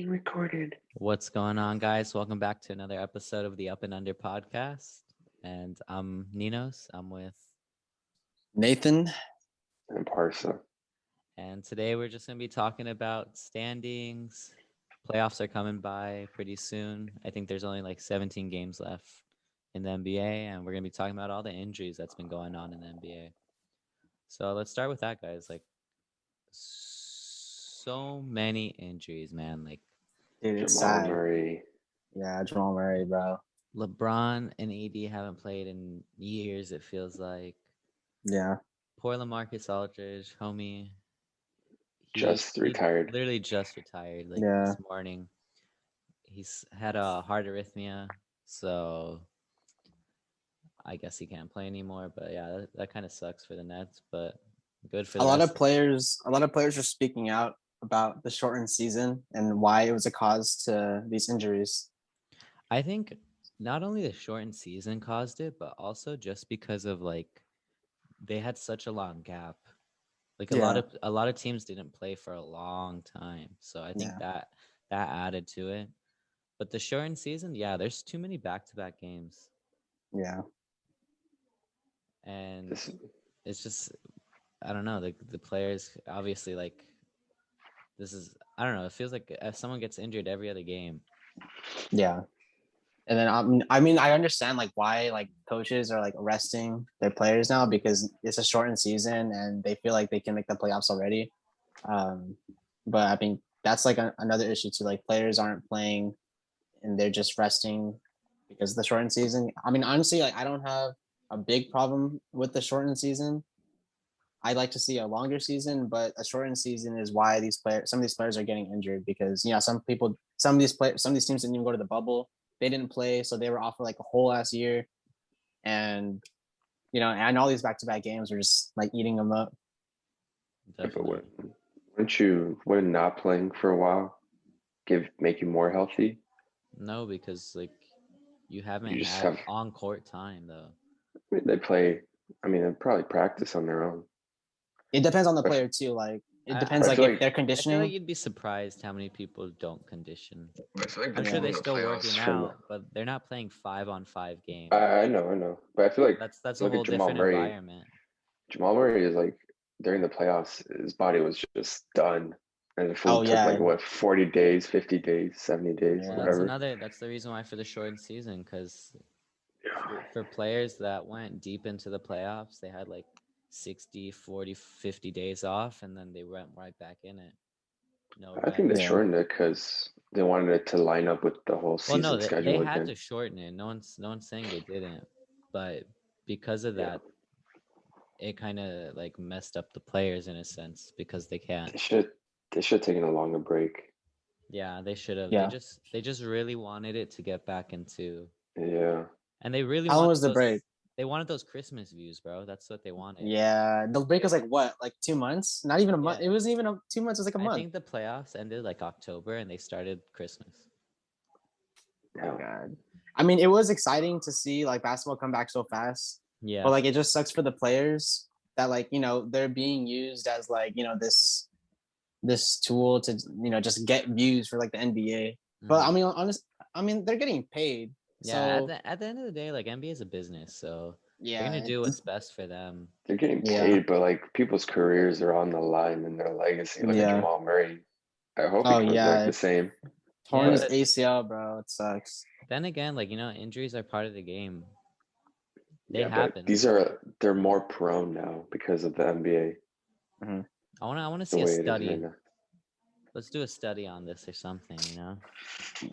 being recorded. What's going on, guys? Welcome back to another episode of the Up and Under podcast. And I'm Ninos. I'm with Nathan And Parsa. And today we're just going to be talking about standings. Playoffs are coming by pretty soon. I think there's only like 17 games left in the NBA, and we're going to be talking about all the injuries that's been going on in the NBA. So let's start with that, guys. Like, so many injuries, man. Like, dude, it's Jamal sad. Murray. Yeah, Jamal Murray, bro. LeBron and AD haven't played in years, it feels like. Yeah. Poor LaMarcus Aldridge, homie. Just retired. Literally just retired, like Yeah. this morning. He's had a heart arrhythmia, so I guess he can't play anymore. But yeah, that kind of sucks for the Nets, but good for A lot of players are speaking out about the shortened season and why it was a cause to these injuries. I think not only the shortened season caused it, but also just because of like they had such a long gap. Like a lot of teams didn't play for a long time, so I think that added to it. But the shortened season, yeah, there's too many back-to-back games. Yeah. And it's just, I don't know, the players obviously like this is, I don't know, it feels like if someone gets injured every other game. Yeah. And then I understand like why like coaches are like resting their players now because it's a shortened season and they feel like they can make the playoffs already. But I think that's like another issue too. Like players aren't playing and they're just resting because of the shortened season. I mean, honestly, like I don't have a big problem with the shortened season. I'd like to see a longer season, but a shortened season is why some of these players are getting injured because some of these teams didn't even go to the bubble. They didn't play, so they were off for like a whole last year, and and all these back-to-back games were just like eating them up. Definitely. But wouldn't not playing for a while make you more healthy? No, because like you haven't had on court time though. I mean, they probably practice on their own. It depends on the player too. Like it depends if they're conditioning. I feel like you'd be surprised how many people don't condition. I'm sure they're still working out, but they're not playing 5-on-5 games. I know, but I feel like that's a whole different environment. Jamal Murray is like during the playoffs, his body was just done, and the fool took like 40 days, 50 days, 70 days, whatever. That's the reason why for the shortened season, because for players that went deep into the playoffs, they had like 60, 40, 50 days off, and then they went right back in it. I think they shortened it because they wanted it to line up with the whole season schedule. They had to shorten it. No one's saying they didn't, but because of that, it kind of like messed up the players in a sense because they can't. They should have taken a longer break. Yeah, they should have. Yeah. They just really wanted it to get back into. Yeah. And they really. How long was the break? They wanted those Christmas views, bro. That's what they wanted. Yeah, the break was like what, like 2 months? Not even a month. It wasn't even 2 months. It was like a month. I think the playoffs ended like October, and they started Christmas. Oh God. I mean, it was exciting to see like basketball come back so fast. Yeah. But like, it just sucks for the players that like they're being used as like this tool to just get views for like the NBA. Mm-hmm. But I mean, they're getting paid. Yeah, so, at the end of the day, like NBA is a business, so they're gonna do what's best for them. They're getting paid, but like people's careers are on the line and their legacy. Like Jamal Murray, I hope he comes back the same. Torn his ACL, bro. It sucks. Then again, like injuries are part of the game. They happen. They're more prone now because of the NBA. Mm-hmm. I want to see a study. Let's do a study on this or something.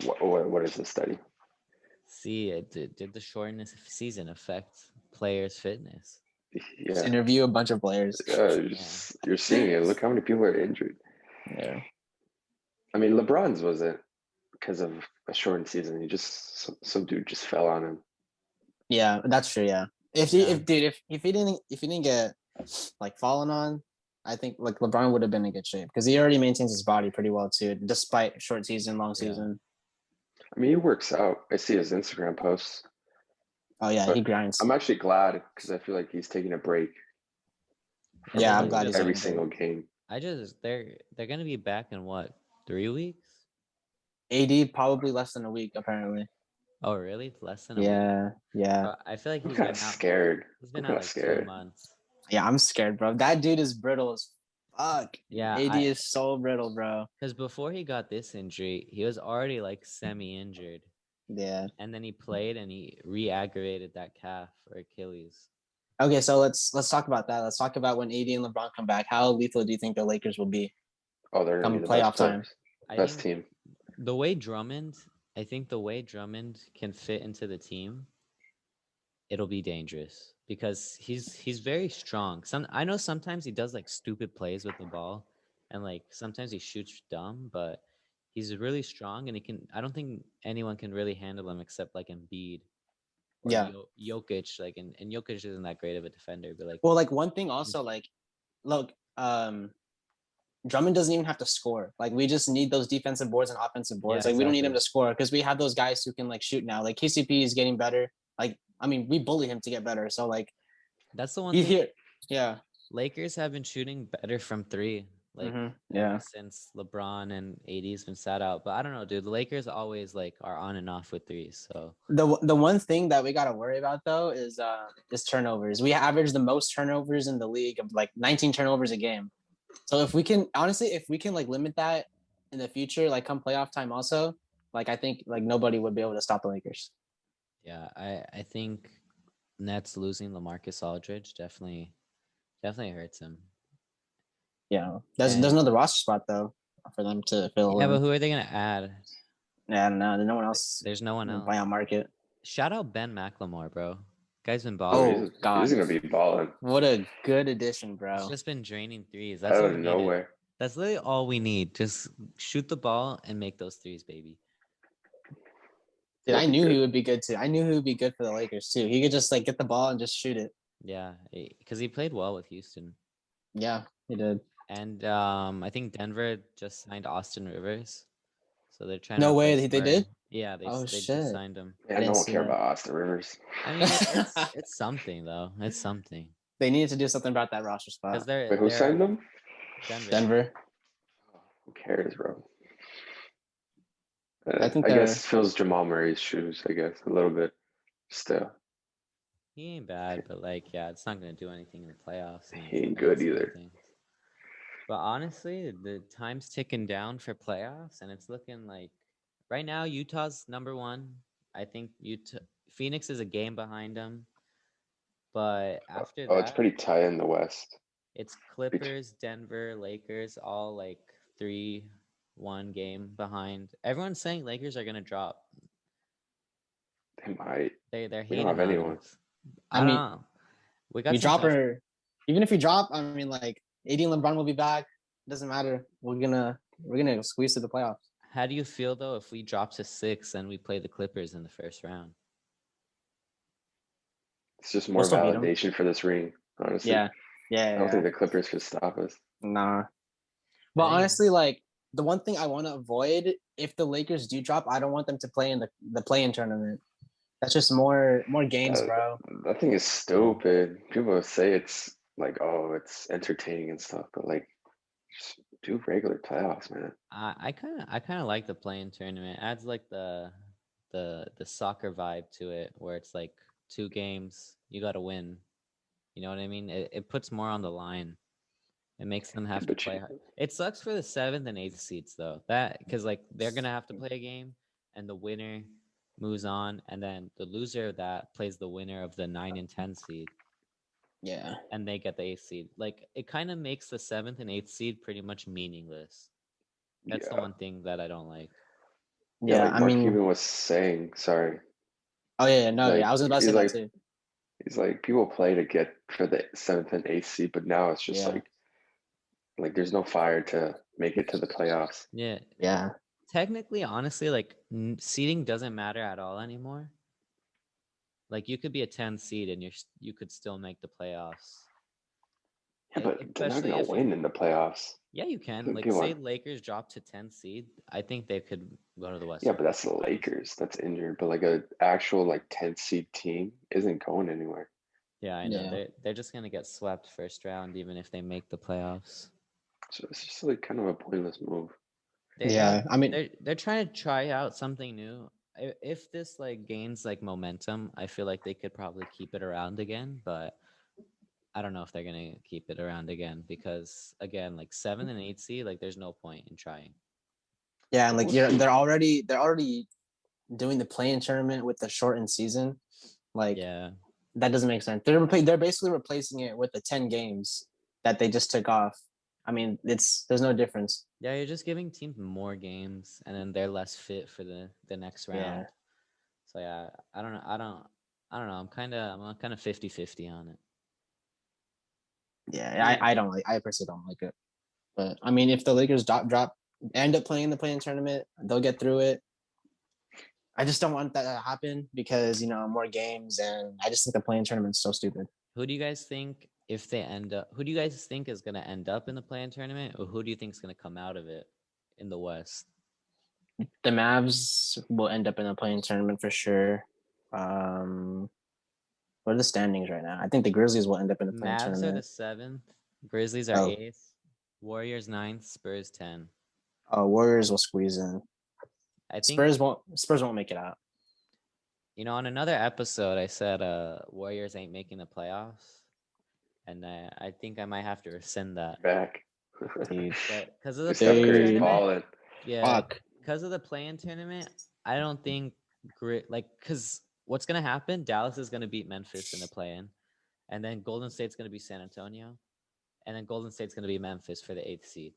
What is the study? See, did the shortened season affect players' fitness? Yeah. Just interview a bunch of players. You're seeing it. Look how many people are injured. Yeah. I mean, LeBron's wasn't because of a shortened season. He just some dude just fell on him. Yeah, that's true. Yeah. If he didn't get like fallen on, I think like LeBron would have been in good shape because he already maintains his body pretty well too, despite short season, long season. I mean, he works out. I see his Instagram posts. Oh yeah, he grinds. I'm actually glad because I feel like he's taking a break. Yeah, I'm glad he's every single game. They're gonna be back in what, 3 weeks? AD probably less than a week apparently. Oh, really? Less than a week? Yeah. I feel like I'm he's kind of been out. scared. He's I'm been out kind of like 2 scared. months. Yeah, I'm scared, bro. That dude is brittle as fuck. Yeah, AD is so brittle, bro. because before he got this injury, he was already like semi-injured, Yeah. and then he played and he re-aggravated that calf or Achilles. Okay, so let's talk about that. Let's talk about when AD and LeBron come back. How lethal do you think the Lakers will be Oh, they're gonna be come the playoff best time? players, I best think team. the way Drummond, I think the way Drummond can fit into the team, it'll be dangerous because he's very strong. I know sometimes he does like stupid plays with the ball, and like sometimes he shoots dumb, but he's really strong and he can. I don't think anyone can really handle him except like Embiid or Yeah. Jokic. Like and Jokic isn't that great of a defender, but like Well, like one thing also, like, look, Drummond doesn't even have to score. Like we just need those defensive boards and offensive boards. yeah, Like we don't need him exactly. to score because we have those guys who can like shoot now. Like KCP is getting better. Like I mean, we bully him to get better. So like That's the one he's thing. here. Yeah. Lakers have been shooting better from three, like ever Yeah. since LeBron and AD's been sat out. But I don't know, dude. The Lakers always like are on and off with threes. So The one thing that we gotta worry about though is turnovers. We average the most turnovers in the league of like 19 turnovers a game. So if we can honestly, if we can like limit that in the future, like come playoff time also, like I think like nobody would be able to stop the Lakers. yeah, I think Nets losing LaMarcus Aldridge definitely hurts him. Yeah. There's And another roster spot though for them to fill yeah, but in. who are they gonna add? Yeah, I don't know. There's no one else There's no one in the else. buyout market. Shout out Ben McLemore, bro. Guy's been Oh, balling. Oh he's God. gonna be balling What a good addition, He's bro. just been draining threes. That's out what of we needed. nowhere. That's literally all we need. Just shoot the ball and make those threes, baby. Dude, He'll I be knew he good. would be good too. I knew he would be good for the Lakers too. He could just like get the ball and just shoot it. Yeah, because he played well with Houston. Yeah, he did. And I think Denver just signed Austin Rivers, so they're trying to No way replace they Murray. did. Yeah, Oh they just shit! signed him. I Man, no didn't one see care that. about Austin Rivers. I mean, it's something though. It's something They needed to do something about that roster because spot. Wait, who they're signed them? Denver. Denver. Who cares, bro? I think I they're. guess fills Jamal Murray's shoes. I guess a little bit. Still, He ain't bad, but like, yeah, it's not gonna do anything in the playoffs, and he it's ain't not gonna good swing either. things. But honestly, the time's ticking down for playoffs, and it's looking like right now Utah's number one. I think Phoenix is a game behind them, but after Oh, it's that, pretty tight in the West. it's Clippers, Denver, Lakers, all like 3-1 game behind. Everyone's saying Lakers are gonna drop. They might. They're We don't hating have on anyone. us. I I don't mean, know. We we got some drop tough. her. Even if we drop, I mean, like AD and LeBron will be back. Doesn't matter. We're gonna squeeze to the playoffs. How do you feel though if we drop to 6 and we play the Clippers in the first round? It's just We'll more still beat them. validation for this ring, honestly. Yeah. Yeah. I don't Yeah. think the Clippers could stop us. Nah. But I think honestly, like the one thing I want to avoid if the Lakers do drop, I don't want them to play in the play-in tournament. That's just more games, That, bro. that thing is stupid. People say it's like, oh, it's entertaining and stuff, but like, just do regular playoffs, man. I kind of like the playing tournament. It adds like the soccer vibe to it, where it's like 2 games, you got to win. You know what I mean? It puts more on the line. It makes them have to But play hard. It sucks for the 7th and 8th seeds though. That because like they're gonna have to play a game, and the winner moves on, and then the loser of that plays the winner of the 9 and 10 seed, Yeah. and they get the 8th seed. Like it kind of makes the 7th and 8th seed pretty much meaningless. That's the yeah, one thing that I don't like. yeah, Yeah. like I Mark mean, Cuban was saying, sorry, oh yeah, no, yeah. I was about to say that too. he's like people play to get for the 7th and 8th seed, but now it's just Yeah. like there's no fire to make it to the playoffs. Yeah. Yeah. Technically, honestly, like seeding doesn't matter at all anymore. Like you could be a 10 seed and you could still make the playoffs. Yeah, but they're not Especially gonna if you, win in the playoffs. yeah, you can. Like People say want, Lakers drop to 10 seed, I think they could go to the yeah, Western but that's the Conference Finals. Lakers. That's injured. But like a actual like 10th seed team isn't going anywhere. Yeah, I know. Yeah. They're just gonna get swept first round even if they make the playoffs. So it's just like kind of a pointless move. I mean, they're trying to try out something new. If this like gains like momentum, I feel like they could probably keep it around again, but I don't know if they're gonna keep it around again because again, like 7 and 8 seed, like there's no point in trying. yeah, and like they're already doing the play-in tournament with the shortened season. Like, yeah, that doesn't make sense. They're basically replacing it with the 10 games that they just took off. I mean, there's no difference. yeah, you're just giving teams more games, and then they're less fit for the next round. Yeah. So yeah, I don't know. I don't know. I'm kind of 50-50 on it. Yeah, I personally don't like it. But I mean, if the Lakers end up playing the play-in tournament, they'll get through it. I just don't want that to happen because more games, and I just think the play-in tournament's so stupid. Who do you guys think if they end up? Who do you guys think is going to end up in the play-in tournament, or who do you think is going to come out of it in the West? The Mavs will end up in the play-in tournament for sure. What are the standings right now? I think the Grizzlies will end up in the play-in Mavs tournament. are the 7th, Grizzlies are 8th, Warriors 9th, Spurs 10. Warriors will squeeze in. I think Spurs won't make it out. on another episode, I said Warriors ain't making the playoffs, and I think I might have to rescind that. Back. Because of the Steph play-in Curry's tournament, balling. yeah, because of the play-in tournament, I don't think because what's gonna happen? Dallas is gonna beat Memphis in the play-in, and then Golden State's gonna beat San Antonio, and then Golden State's gonna be Memphis for the 8th seed,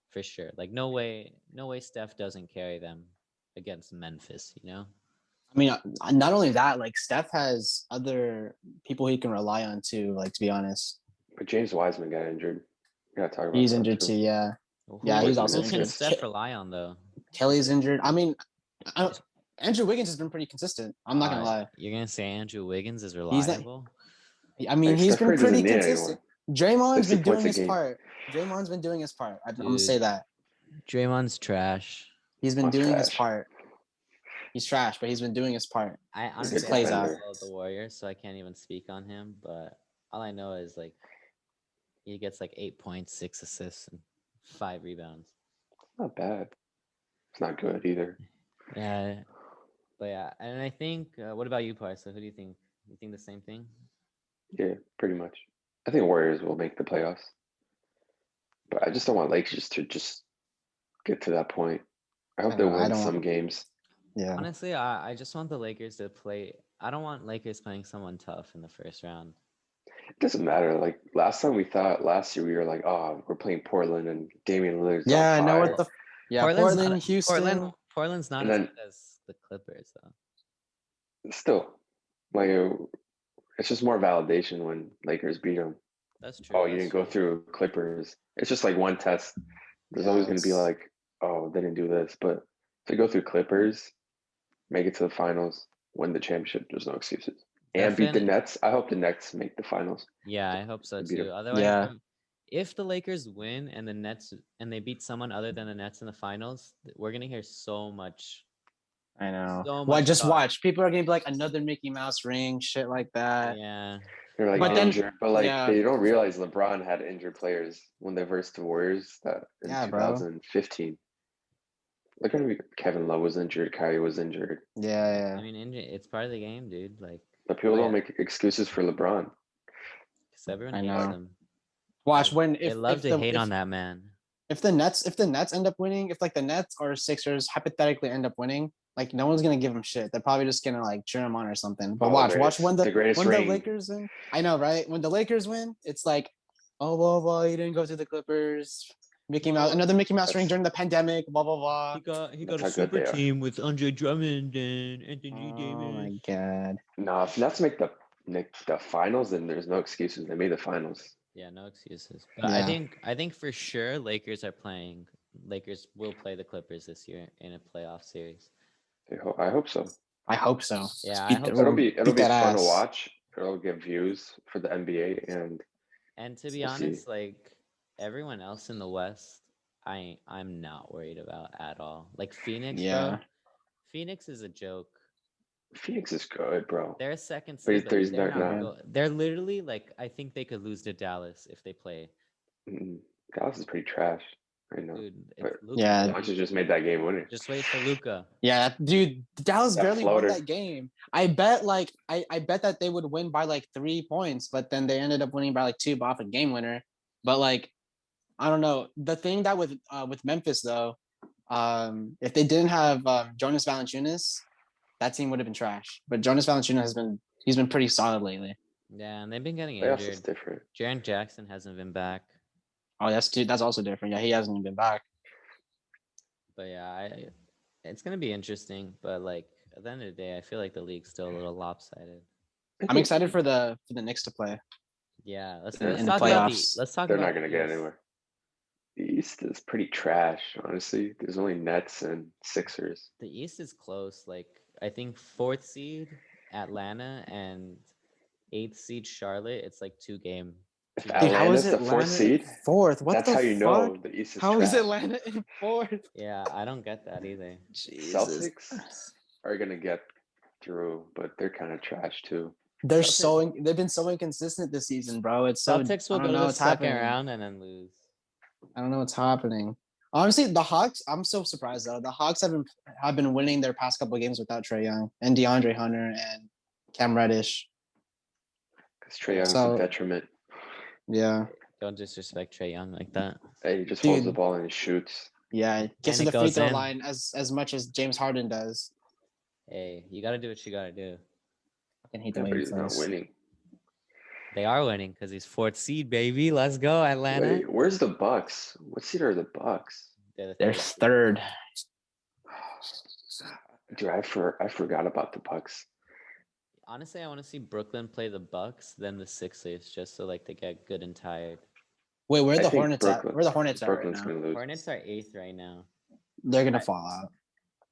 for sure. Like no way Steph doesn't carry them against Memphis. I mean, not only that, like Steph has other people he can rely on too. Like, to be honest, but James Wiseman got injured. We gotta talk about he's that injured too. Yeah, he's also who can injured. Steph rely on though? Kelly's injured. I mean, Andrew Wiggins has been pretty consistent. I'm not gonna lie. You're gonna say Andrew Wiggins is He's reliable? I mean, he's been pretty consistent. Draymond's been 60 doing points a his game. part. Draymond's been doing his part. I'm gonna Dude, say that. Draymond's trash. He's been doing his trash. part. He's trash, but he's been doing his part. I He's a honestly good plays don't out. defender. follow the Warriors, so I can't even speak on him. But all I know is like he gets like 8 points, 6 assists, and 5 rebounds. Not bad. It's not good either. Yeah, but yeah, and I think. What about you, Parsa? Who do you think? You think the same thing? Yeah, pretty much. I think Warriors will make the playoffs, but I just don't want Lakers to just get to that point. I hope they win some games. Yeah. Honestly, I just want the Lakers to play. I don't want Lakers playing someone tough in the first round. It doesn't matter. Like last year we were like, oh, we're playing Portland and Damian Lillard's on fire. I know what the. Yeah, Portland, Houston. Portland's not as good as the Clippers, though. Still, like it's just more validation when Lakers beat them. That's true. Oh, you didn't go through Clippers. It's just like one test. There's always going to be like, oh, they didn't do this. But if they go through Clippers, make it to the finals, win the championship, there's no excuses. And beat the Nets. I hope the Nets make the finals. Yeah, I hope so too. Otherwise, if the Lakers win and the Nets and they beat someone other than the Nets in the finals, we're gonna hear so much. I know. Just watch. People are gonna be like another Mickey Mouse ring, shit like that. Yeah. They're like injured, but like they don't realize LeBron had injured players when they versed the Warriors in 2015. Look at Kevin Love was injured, Kyrie was injured. Yeah. I mean, it's part of the game, dude. Like, but people don't make excuses for LeBron. Because everyone hates him. Watch they love to hate on that man. If the Nets end up winning, if like the Nets or Sixers hypothetically end up winning, like no one's gonna give them shit. They're probably just gonna like cheer them on or something. But watch when the Lakers win. I know, right? When the Lakers win, it's like, oh well, you didn't go to the Clippers. Mickey Mouse, another Mickey Mouse ring during the pandemic. Blah blah blah. He got a super team with Andre Drummond and Anthony Davis. Oh my god. No, if Nets make the finals, then there's no excuses. They made the finals. Yeah, no excuses. But I think for sure Lakers will play the Clippers this year in a playoff series. I hope so. Yeah, it'll be fun to watch. It'll give views for the NBA and to be honest, like everyone else in the West, I'm not worried about at all. Like Phoenix, bro. Phoenix is a joke. Phoenix is good, bro. They're second seed. They're literally like I think they could lose to Dallas if they play. Dallas is pretty trash. I know. Dude, But it's Luca. Yeah. Doncic just made that game winner. Just wait for Luca. Yeah, dude, Dallas That barely won floater. that game. I bet I bet that they would win by like 3 points, but then they ended up winning by like 2 off a game winner. But like, I don't know. The thing that with Memphis though, if they didn't have Jonas Valanciunas, that team would have been trash. But Jonas Valanciunas he's been pretty solid lately. Yeah, and they've been getting Playoffs is injured. different. Jaren Jackson hasn't been back. Oh, that's also different. Yeah, he hasn't even been back. But yeah, it's gonna be interesting. But like at the end of the day, I feel like the league's still a little lopsided. I'm excited for the Knicks to play. Yeah, let's In talk the about the playoffs. let's talk They're about not going to the get East. anywhere. The East is pretty trash, honestly. There's only Nets and Sixers. The East is close. Like I think 4th seed Atlanta and 8th seed Charlotte. It's like 2 game. If Dude, how is Atlanta's the Atlanta 4th seed, in 4th? What that's the how you fuck? know the East is How trash. is Atlanta in 4th? Yeah, I don't get that either. Jesus. Celtics are going to get through, but they're kind of trash too. They've been so inconsistent this season, bro. It's so Celtics I will don't go know to the what's second happening. round and then lose. I don't know what's happening. Honestly, the Hawks. I'm so surprised though. The Hawks have been winning their past couple of games without Trae Young and DeAndre Hunter and Cam Reddish. Because Trae Young's So- a detriment. Yeah, Don't disrespect Trae Young like that. Hey, he just holds the Dude. ball and he shoots. yeah. Gets to And the it free goes throw in. line as much as James Harden does. Hey, you gotta do what you gotta do. Fucking hate the Yeah, way but he he's not plays. winning. They are winning because he's 4th seed, baby. Let's go, Atlanta. Wait, where's the Bucks? What seed are the Bucks? They're the They're 3rd seed. third. Dude, I forgot about the Bucks. Honestly, I want to see Brooklyn play the Bucks, then the Sixers, just so like they get good and tired. Wait, where are I the think Hornets at? Where are the Hornets at right Brooklyn's now? gonna lose. Hornets are 8th right now. They're gonna fall out.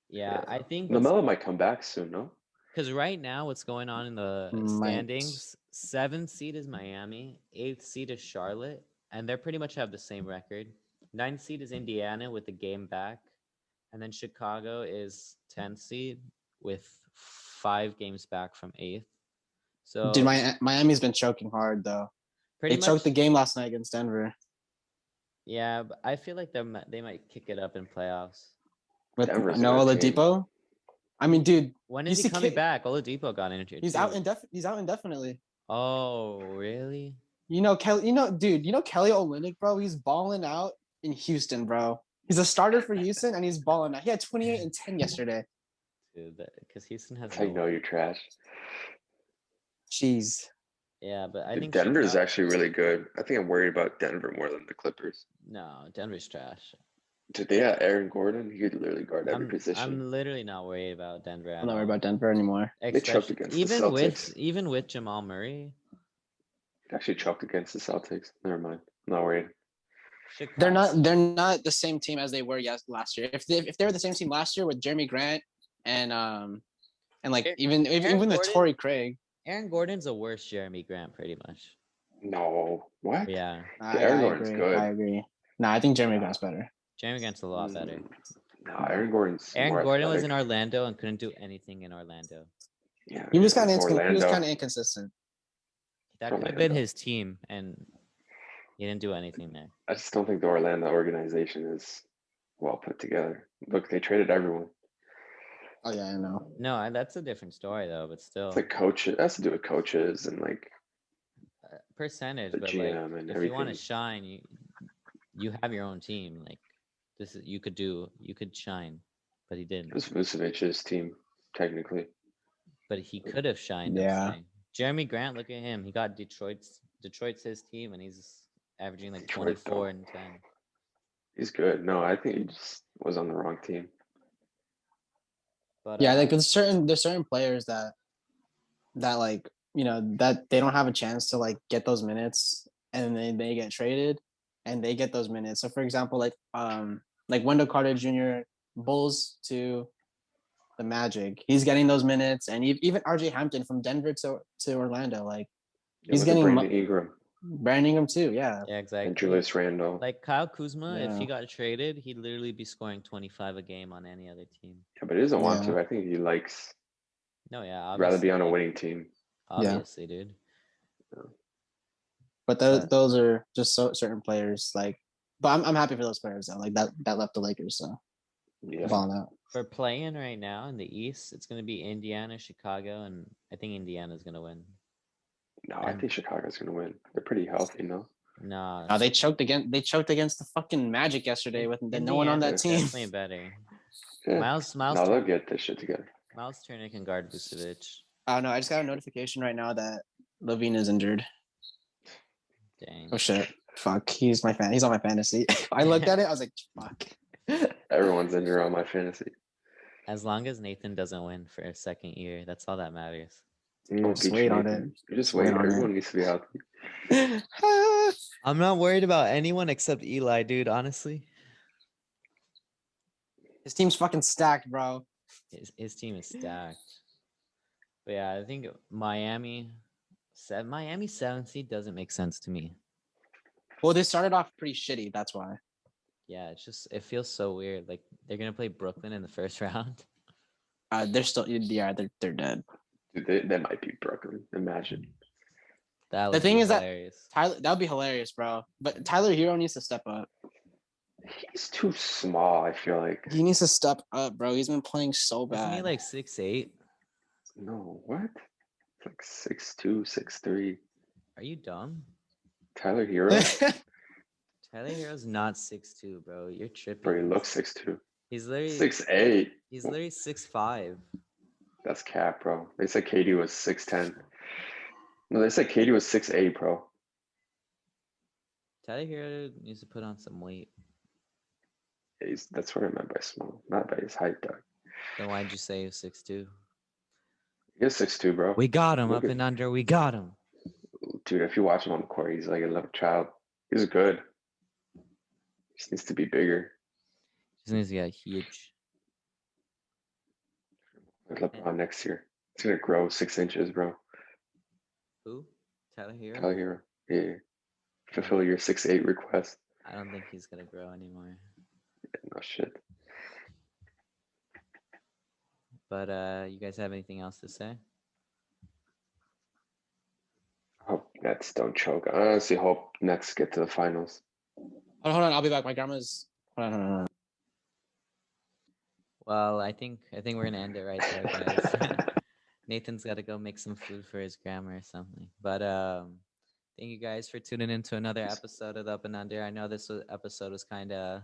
Yeah, I think LaMelo might come back soon, no? because right now what's going on in the Might. standings? 7th seed is Miami, 8th seed is Charlotte, and they pretty much have the same record. 9th seed is Indiana with the game back, and then Chicago is 10th seed with 5 games back from 8th. So Dude, Miami's been choking hard though. pretty They much, choked the game last night against Denver. yeah, but I feel like they might kick it up in playoffs. With Denver's a no good team. Oladipo. I mean, dude, When He's is he the coming kid- back? Oladipo got injured. he's too. out indefinitely. Oh, really? You know, Kelly. You know Kelly Olynyk, bro. He's balling out in Houston, bro. He's a starter for Houston, and he's balling out. He had 28 and 10 yesterday. Dude, because Houston has That's how you know you're trash. Jeez. Yeah, but I Dude, think Denver's Chicago- actually really good. I think I'm worried about Denver more than the Clippers. No, Denver's trash. Dude, they got Aaron Gordon. He could literally guard every I'm position. literally not worried about Denver. I'm not worried about Denver anymore. They choked against the Celtics. Even with Jamal Murray. They actually choked against the Celtics. Never mind. I'm not worried. They're not the same team as they were last year. If they were the same team last year with Jeremy Grant and like even Gordon- the Torrey Craig. Aaron Gordon's a worse Jeremy Grant, pretty much. No. What? Yeah, Aaron Gordon's good. I agree. No, I think Jeremy Grant's better. Jeremy Grant's a lot better. No, Aaron Gordon's more Aaron Gordon was in athletic. Orlando and couldn't do anything in Orlando. Yeah, He was kind it's Orlando. of inconsistent. That could have been his team, and he didn't do anything there. I just don't think the Orlando organization is well put together. Look, they traded everyone. Oh yeah, I know. No, that's a different story though. But still, It's like coaches. It has to do with coaches and like percentage. the But GM like, and if you want to everything. shine, you have your own team. Like this is you could shine, but he It didn't. was Vucevic's team, technically. But he could have shined. Yeah. Jeremy Grant, look at him. He got Detroit's his team, and he's averaging like Detroit, 24 though. and 10. He's good. No, I think he just was on the wrong team. But Yeah, like there's certain players that like that they don't have a chance to like get those minutes, and then they get traded, and they get those minutes. So for example, like Wendell Carter Jr. Bulls to the Magic, he's getting those minutes, and even RJ Hampton from Denver to Orlando, like Yeah, he's look at getting Brandon Ingram Brandon Ingram too. Yeah, yeah, exactly. and Julius Randle. Like Kyle Kuzma, if he Yeah. got traded, he'd literally be scoring 25 a game on any other team. Yeah, but he doesn't want Yeah. to. I think he likes No, yeah, rather be on a obviously. winning team. Obviously, dude. but But- those are just certain players. Like But I'm happy for those players though. Like that left the Lakers, so Yeah. balling out. For playing right now in the East, it's going to be Indiana, Chicago, and I think Indiana's going to win. No, I think Chicago's gonna win. They're pretty healthy, no? Nah, They choked against the fucking Magic yesterday with no one on that Indiana's team. definitely better. Yeah. Miles No, they'll get this shit together. Miles Turner can guard Vucevic. Oh no, I just got a notification right now that Levine is injured. Dang. Oh shit. Fuck. He's my fan. He's on my fantasy. I looked at it, I was like, fuck. Everyone's injured on my fantasy. As long as Nathan doesn't win for a second year, that's all that matters. Just wait on it. You just wait. Everyone needs to be healthy. I'm not worried about anyone except Eli, dude, honestly. His team's fucking stacked, bro. His team is stacked. But yeah, I think Miami 7th seed doesn't make sense to me. Well, they started off pretty shitty, that's why. Yeah, it feels so weird. Like they're gonna play Brooklyn in the first round. They're still they're dead. Dude, they might be Brooklyn. Imagine. That The would thing be is that hilarious. that would be hilarious, bro. But Tyler Hero needs to step up. He's too small, I feel like. He needs to step up, bro. He's been playing so bad. Isn't he like 6'8"? No, what? It's like 6'2", 6'3". Are you dumb? Tyler Hero? Tyler Hero's not 6'2", bro. You're tripping. Bro, he looks 6'2". He's literally 6'8". He's literally 6'5". That's cap, bro. They said KD was 6'10". No, they said KD was 6'8", bro. Tyler Hero needs to put on some weight. That's what I meant by small, not by his height, dog. Then why'd you say he was 6'2"? He is 6'2", bro. We got him up and under. We got him. Dude, if you watch him on the court, he's like a little child. He's good. He just needs to be bigger. Just needs to get huge. Like LeBron next year. It's gonna grow 6 inches, bro. Who? Tyler Hero? Tyler Hero. Yeah. Fulfill your 6'8" request. I don't think he's gonna grow anymore. No shit. But you guys have anything else to say? Hope Nets don't choke. I honestly hope Nets get to the finals. Hold on, I'll be back. My grandma's. Hold on. Well, I think we're gonna end it right there, guys. Nathan's got to go make some food for his grandma or something. But thank you guys for tuning in to another episode of the Up and Under. I know episode was kind of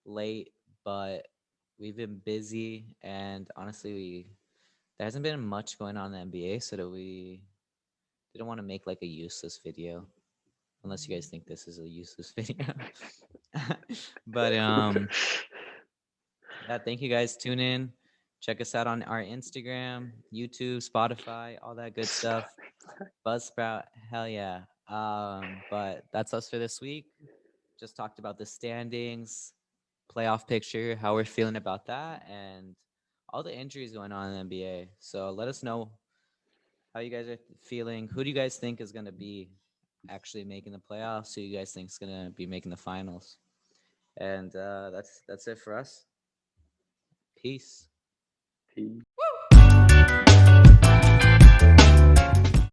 late, but we've been busy, and honestly, there hasn't been much going on in the NBA, so that we didn't want to make like a useless video, unless you guys think this is a useless video. But yeah, thank you guys. Tune in. Check us out on our Instagram, YouTube, Spotify, all that good stuff. Buzzsprout, hell yeah. But that's us for this week. Just talked about the standings, playoff picture, how we're feeling about that, and all the injuries going on in the NBA. So let us know how you guys are feeling. Who do you guys think is going to be actually making the playoffs? Who you guys think is going to be making the finals? And that's it for us. Peace. Peace.